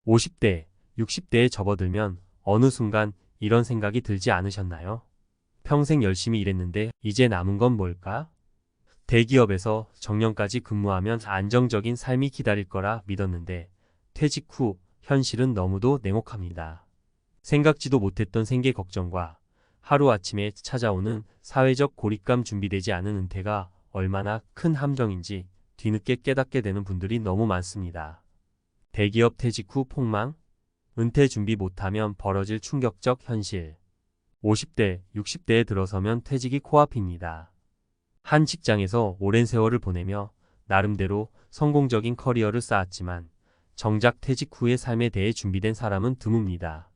50대, 60대에 접어들면 어느 순간 이런 생각이 들지 않으셨나요? 평생 열심히 일했는데 이제 남은 건 뭘까? 대기업에서 정년까지 근무하면 안정적인 삶이 기다릴 거라 믿었는데 퇴직 후 현실은 너무도 냉혹합니다. 생각지도 못했던 생계 걱정과 하루아침에 찾아오는 사회적 고립감, 준비되지 않은 은퇴가 얼마나 큰 함정인지 뒤늦게 깨닫게 되는 분들이 너무 많습니다. 대기업 퇴직 후 폭망, 은퇴 준비 못하면 벌어질 충격적 현실. 50대, 60대에 들어서면 퇴직이 코앞입니다. 한 직장에서 오랜 세월을 보내며 나름대로 성공적인 커리어를 쌓았지만 정작 퇴직 후의 삶에 대해 준비된 사람은 드뭅니다.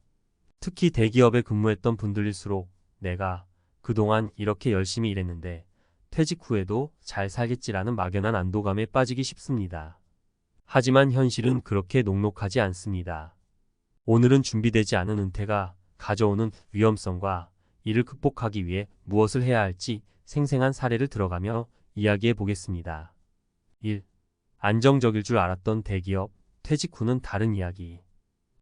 특히 대기업에 근무했던 분들일수록 내가 그동안 이렇게 열심히 일했는데 퇴직 후에도 잘 살겠지라는 막연한 안도감에 빠지기 쉽습니다. 하지만 현실은 그렇게 녹록하지 않습니다. 오늘은 준비되지 않은 은퇴가 가져오는 위험성과 이를 극복하기 위해 무엇을 해야 할지 생생한 사례를 들어가며 이야기해 보겠습니다. 1. 안정적일 줄 알았던 대기업, 퇴직 후는 다른 이야기.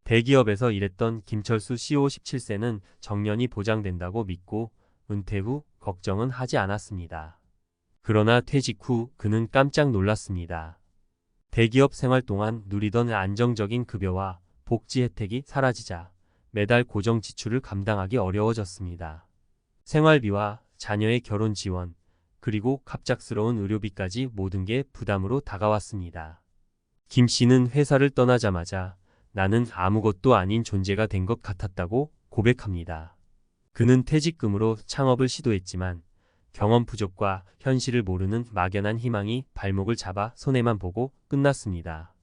대기업에서 일했던 김철수 CO 17세는 정년이 보장된다고 믿고 은퇴 후 걱정은 하지 않았습니다. 그러나 퇴직 후 그는 깜짝 놀랐습니다. 대기업 생활 동안 누리던 안정적인 급여와 복지 혜택이 사라지자 매달 고정 지출을 감당하기 어려워졌습니다. 생활비와 자녀의 결혼 지원, 그리고 갑작스러운 의료비까지 모든 게 부담으로 다가왔습니다. 김 씨는 회사를 떠나자마자 나는 아무것도 아닌 존재가 된 것 같았다고 고백합니다. 그는 퇴직금으로 창업을 시도했지만 경험 부족과 현실을 모르는 막연한 희망이 발목을 잡아 손해만 보고 끝났습니다.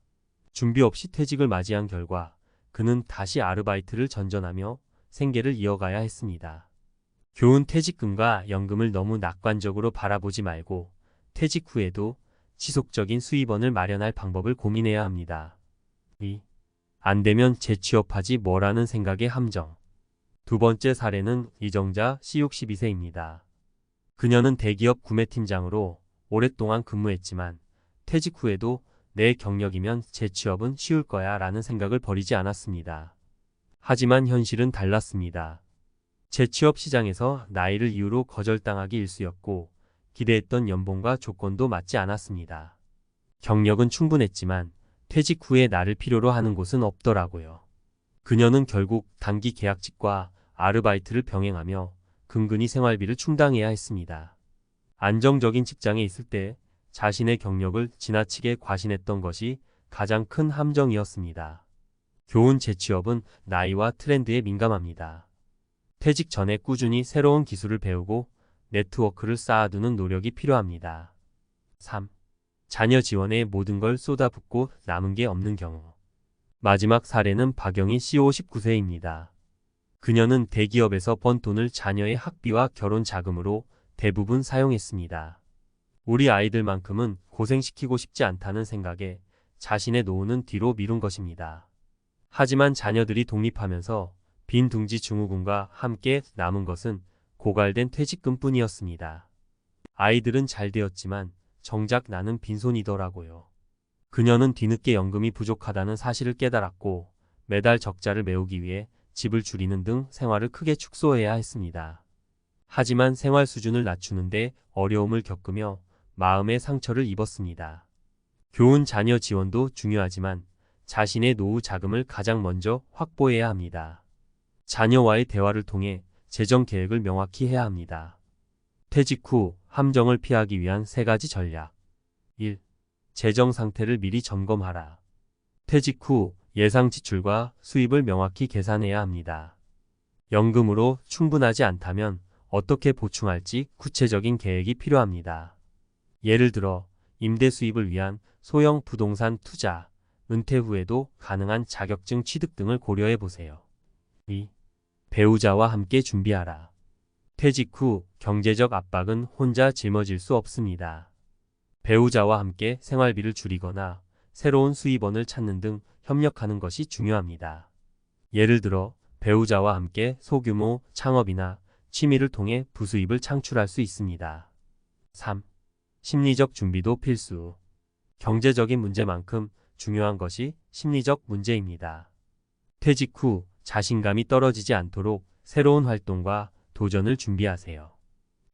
준비 없이 퇴직을 맞이한 결과 그는 다시 아르바이트를 전전하며 생계를 이어가야 했습니다. 교훈: 퇴직금과 연금을 너무 낙관적으로 바라보지 말고 퇴직 후에도 지속적인 수입원을 마련할 방법을 고민해야 합니다. 2. 안 되면 재취업하지 뭐라는 생각의 함정. 두 번째 사례는 이정자 씨 62세입니다. 그녀는 대기업 구매팀장으로 오랫동안 근무했지만 퇴직 후에도 내 경력이면 재취업은 쉬울 거야 라는 생각을 버리지 않았습니다. 하지만 현실은 달랐습니다. 재취업 시장에서 나이를 이유로 거절당하기 일쑤였고 기대했던 연봉과 조건도 맞지 않았습니다. 경력은 충분했지만 퇴직 후에 나를 필요로 하는 곳은 없더라고요. 그녀는 결국 단기 계약직과 아르바이트를 병행하며 근근히 생활비를 충당해야 했습니다. 안정적인 직장에 있을 때 자신의 경력을 지나치게 과신했던 것이 가장 큰 함정이었습니다. 교훈: 재취업은 나이와 트렌드에 민감합니다. 퇴직 전에 꾸준히 새로운 기술을 배우고 네트워크를 쌓아두는 노력이 필요합니다. 3. 자녀 지원에 모든 걸 쏟아붓고 남은 게 없는 경우. 마지막 사례는 박영희 씨 59세입니다. 그녀는 대기업에서 번 돈을 자녀의 학비와 결혼 자금으로 대부분 사용했습니다. 우리 아이들만큼은 고생시키고 싶지 않다는 생각에 자신의 노후는 뒤로 미룬 것입니다. 하지만 자녀들이 독립하면서 빈 둥지 증후군과 함께 남은 것은 고갈된 퇴직금뿐이었습니다. 아이들은 잘 되었지만 정작 나는 빈손이더라고요. 그녀는 뒤늦게 연금이 부족하다는 사실을 깨달았고 매달 적자를 메우기 위해 집을 줄이는 등 생활을 크게 축소해야 했습니다. 하지만 생활 수준을 낮추는데 어려움을 겪으며 마음의 상처를 입었습니다. 교훈: 자녀 지원도 중요하지만 자신의 노후 자금을 가장 먼저 확보해야 합니다. 자녀와의 대화를 통해 재정 계획을 명확히 해야 합니다. 퇴직 후 함정을 피하기 위한 3가지 전략. 1. 재정 상태를 미리 점검하라. 퇴직 후 예상 지출과 수입을 명확히 계산해야 합니다. 연금으로 충분하지 않다면 어떻게 보충할지 구체적인 계획이 필요합니다. 예를 들어 임대 수입을 위한 소형 부동산 투자, 은퇴 후에도 가능한 자격증 취득 등을 고려해 보세요. 2. 배우자와 함께 준비하라. 퇴직 후 경제적 압박은 혼자 짊어질 수 없습니다. 배우자와 함께 생활비를 줄이거나 새로운 수입원을 찾는 등 협력하는 것이 중요합니다. 예를 들어 배우자와 함께 소규모 창업이나 취미를 통해 부수입을 창출할 수 있습니다. 3. 심리적 준비도 필수. 경제적인 문제만큼 중요한 것이 심리적 문제입니다. 퇴직 후 자신감이 떨어지지 않도록 새로운 활동과 도전을 준비하세요.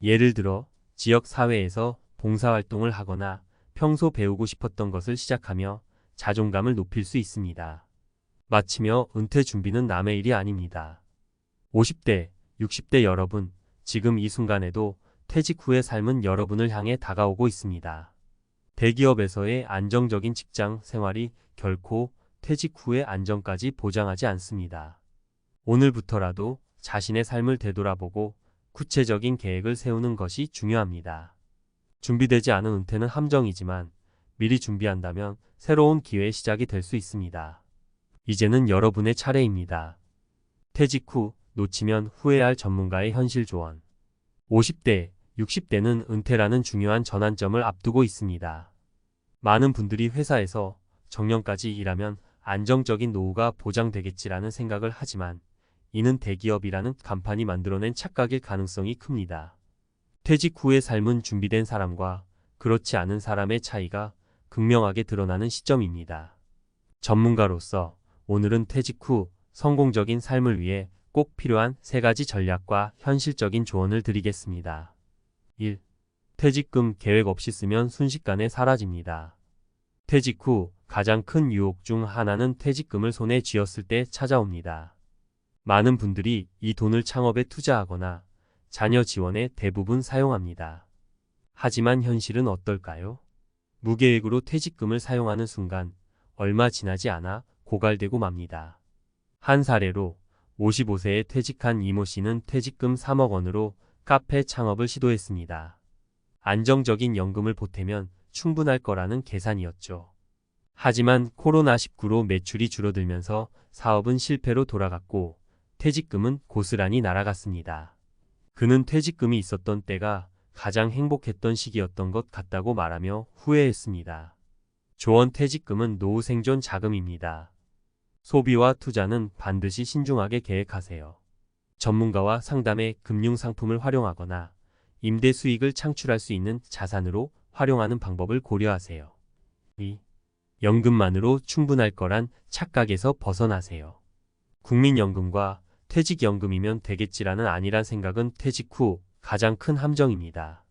예를 들어 지역 사회에서 봉사활동을 하거나 평소 배우고 싶었던 것을 시작하며 자존감을 높일 수 있습니다. 마치며 은퇴 준비는 남의 일이 아닙니다. 50대, 60대 여러분, 지금 이 순간에도 퇴직 후의 삶은 여러분을 향해 다가오고 있습니다. 대기업에서의 안정적인 직장 생활이 결코 퇴직 후의 안정까지 보장하지 않습니다. 오늘부터라도 자신의 삶을 되돌아보고 구체적인 계획을 세우는 것이 중요합니다. 준비되지 않은 은퇴는 함정이지만 미리 준비한다면 새로운 기회의 시작이 될 수 있습니다. 이제는 여러분의 차례입니다. 퇴직 후 놓치면 후회할 전문가의 현실 조언. 50대, 60대는 은퇴라는 중요한 전환점을 앞두고 있습니다. 많은 분들이 회사에서 정년까지 일하면 안정적인 노후가 보장되겠지라는 생각을 하지만 이는 대기업이라는 간판이 만들어낸 착각일 가능성이 큽니다. 퇴직 후의 삶은 준비된 사람과 그렇지 않은 사람의 차이가 극명하게 드러나는 시점입니다. 전문가로서 오늘은 퇴직 후 성공적인 삶을 위해 꼭 필요한 3가지 전략과 현실적인 조언을 드리겠습니다. 1. 퇴직금 계획 없이 쓰면 순식간에 사라집니다. 퇴직 후 가장 큰 유혹 중 하나는 퇴직금을 손에 쥐었을 때 찾아옵니다. 많은 분들이 이 돈을 창업에 투자하거나 자녀 지원에 대부분 사용합니다. 하지만 현실은 어떨까요? 무계획으로 퇴직금을 사용하는 순간 얼마 지나지 않아 고갈되고 맙니다. 한 사례로 55세에 퇴직한 이모 씨는 퇴직금 3억 원으로 카페 창업을 시도했습니다. 안정적인 연금을 보태면 충분할 거라는 계산이었죠. 하지만 코로나19로 매출이 줄어들면서 사업은 실패로 돌아갔고 퇴직금은 고스란히 날아갔습니다. 그는 퇴직금이 있었던 때가 가장 행복했던 시기였던 것 같다고 말하며 후회했습니다. 조언: 퇴직금은 노후 생존 자금입니다. 소비와 투자는 반드시 신중하게 계획하세요. 전문가와 상담해 금융상품을 활용하거나 임대 수익을 창출할 수 있는 자산으로 활용하는 방법을 고려하세요. 2. 연금만으로 충분할 거란 착각에서 벗어나세요. 국민연금과 퇴직연금이면 되겠지라는 아니란 생각은 퇴직 후 가장 큰 함정입니다.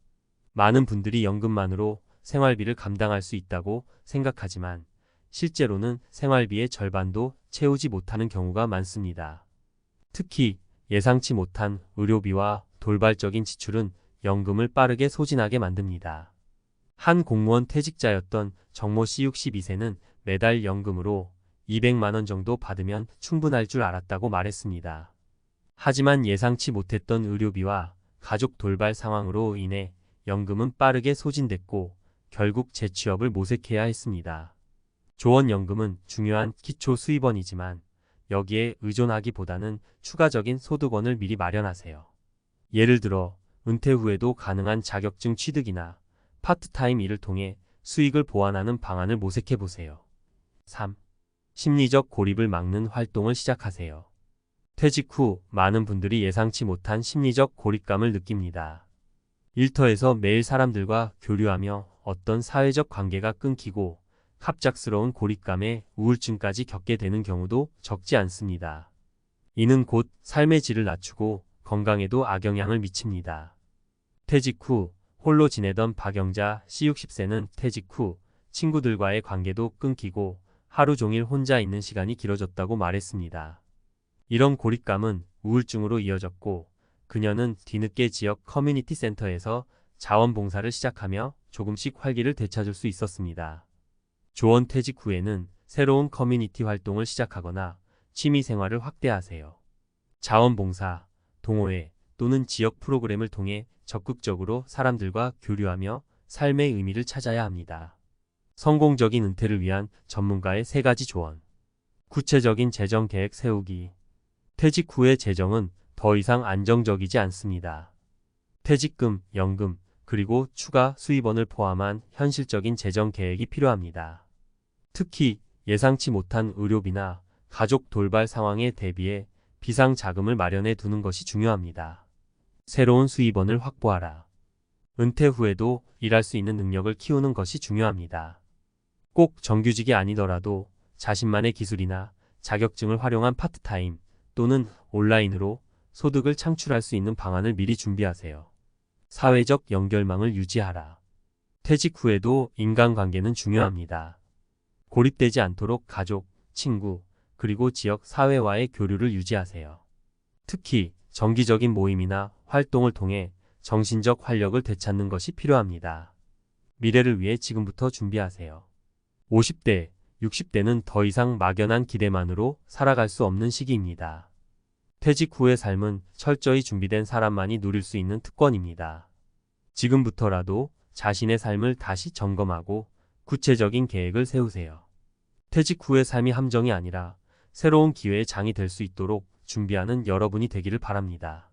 많은 분들이 연금만으로 생활비를 감당할 수 있다고 생각하지만 실제로는 생활비의 절반도 채우지 못하는 경우가 많습니다. 특히 예상치 못한 의료비와 돌발적인 지출은 연금을 빠르게 소진하게 만듭니다. 한 공무원 퇴직자였던 정모 씨 62세는 매달 연금으로 200만 원 정도 받으면 충분할 줄 알았다고 말했습니다. 하지만 예상치 못했던 의료비와 가족 돌발 상황으로 인해 연금은 빠르게 소진됐고 결국 재취업을 모색해야 했습니다. 조원연금은 중요한 기초 수입원이지만 여기에 의존하기보다는 추가적인 소득원을 미리 마련하세요. 예를 들어 은퇴 후에도 가능한 자격증 취득이나 파트타임 일을 통해 수익을 보완하는 방안을 모색해보세요. 3. 심리적 고립을 막는 활동을 시작하세요. 퇴직 후 많은 분들이 예상치 못한 심리적 고립감을 느낍니다. 일터에서 매일 사람들과 교류하며 어떤 사회적 관계가 끊기고 갑작스러운 고립감에 우울증까지 겪게 되는 경우도 적지 않습니다. 이는 곧 삶의 질을 낮추고 건강에도 악영향을 미칩니다. 퇴직 후 홀로 지내던 박영자 씨 60세는 퇴직 후 친구들과의 관계도 끊기고 하루 종일 혼자 있는 시간이 길어졌다고 말했습니다. 이런 고립감은 우울증으로 이어졌고 그녀는 뒤늦게 지역 커뮤니티 센터에서 자원봉사를 시작하며 조금씩 활기를 되찾을 수 있었습니다. 조원: 퇴직 후에는 새로운 커뮤니티 활동을 시작하거나 취미 생활을 확대하세요. 자원봉사, 동호회 또는 지역 프로그램을 통해 적극적으로 사람들과 교류하며 삶의 의미를 찾아야 합니다. 성공적인 은퇴를 위한 전문가의 3가지 조언. 구체적인 재정 계획 세우기. 퇴직 후의 재정은 더 이상 안정적이지 않습니다. 퇴직금, 연금, 그리고 추가 수입원을 포함한 현실적인 재정 계획이 필요합니다. 특히 예상치 못한 의료비나 가족 돌발 상황에 대비해 비상자금을 마련해 두는 것이 중요합니다. 새로운 수입원을 확보하라. 은퇴 후에도 일할 수 있는 능력을 키우는 것이 중요합니다. 꼭 정규직이 아니더라도 자신만의 기술이나 자격증을 활용한 파트타임 또는 온라인으로 소득을 창출할 수 있는 방안을 미리 준비하세요. 사회적 연결망을 유지하라. 퇴직 후에도 인간관계는 중요합니다. 고립되지 않도록 가족, 친구, 그리고 지역 사회와의 교류를 유지하세요. 특히 정기적인 모임이나 활동을 통해 정신적 활력을 되찾는 것이 필요합니다. 미래를 위해 지금부터 준비하세요. 50대, 60대는 더 이상 막연한 기대만으로 살아갈 수 없는 시기입니다. 퇴직 후의 삶은 철저히 준비된 사람만이 누릴 수 있는 특권입니다. 지금부터라도 자신의 삶을 다시 점검하고 구체적인 계획을 세우세요. 퇴직 후의 삶이 함정이 아니라 새로운 기회의 장이 될 수 있도록 준비하는 여러분이 되기를 바랍니다.